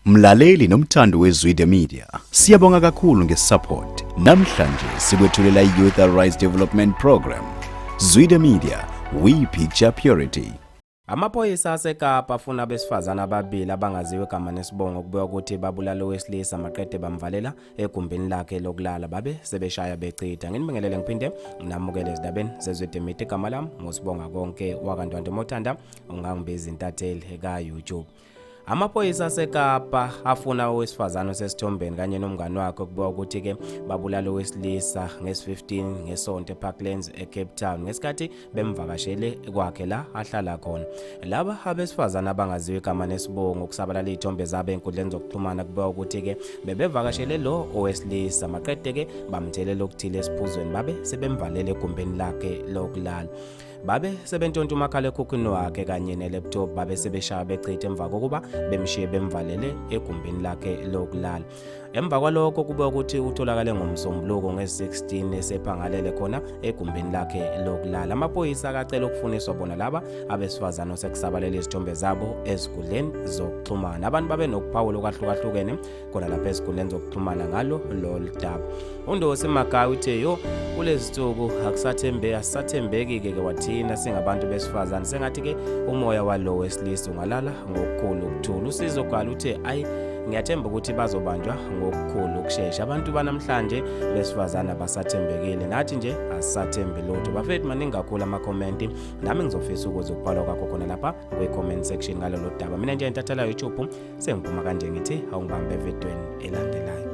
Mlaleli nomthando weZwide Media, siyabonga kakhulu ngesupport. Namhlanje sikwethulela iYouth Arise Development Program. Zwide Media, we picture purity. Amaphoyisa aseKapa afuna abesifazana ababili abangaziwe igama nesibongo kubeka ukuthi babulala owesilisa maqede bamvalela egumbini lakhe lokulala babe sebeshaya becitha. Nginibingelele ngiphinde namukele ezindabeni zeZwide Media. Igama lami ngosibonga konke wakantwante Mothanda ungangibeza intatheli eka YouTube. Amaphoyisa aseKapa afuna owesifazana osesithombeni kanye nomngane wakhe kubeka ukuthi ke babulala owesilisa ngesi-15 ngesonto eParklands eCape Town ngesikhathi bemvakashele kwakhe la ahlala khona. Laba abesifazana abangaziwe igama nesibongo kusabalala izithombe zabo enkundleni zokuxhumana kubeka ukuthi ke bebevakashele lo owesilisa maqede ke bamthelela okuthile esiphuzweni babe sebemvalele egumbini lakhe lokulala. Babe sebentshontsha umakhalekhukhwini wakhe kanye nelaptop babe sebeshaya becitha emva kokuba bemshiye bemvalele egumbini lakhe lokulala. Emva kwalokho kube ukuthi utholakale ngomsombuluko nge-16 esephangalele khona egumbini lakhe lokulala. Amaphoyisa akacela ukufuniswa bona laba abesifazana osekusabalela izithombe zabo ezikundleni zokuxhumana. Abantu babe nokuphawula okwahlukahlukene khona lapha ezikundleni zokuxhumana ngalo lolu daba. Undosi Magayi uthe yo kulezi zinsuku asisathembeki ke wathina singabantu besifazana sengathi ke umoya walo wesilisa ungalala ngokukhulu ukuthula. Usizo kwalo uthe ngiyathemba ukuthi bazobanjwa ngokukhulu ukusheshsha. Abantu banamhlanje besifazana basathembekile, nathi nje asisathembi lutho. Bafethu maningi kakhulu ama-comment, nami ngizofisa ukuze ukubhalwa kwakho khona lapha kwi-comment section ngalo lo daba. Mina nje intathela YouTube sengiphuma kanje ngithi awungibambe evidweni elandelayo.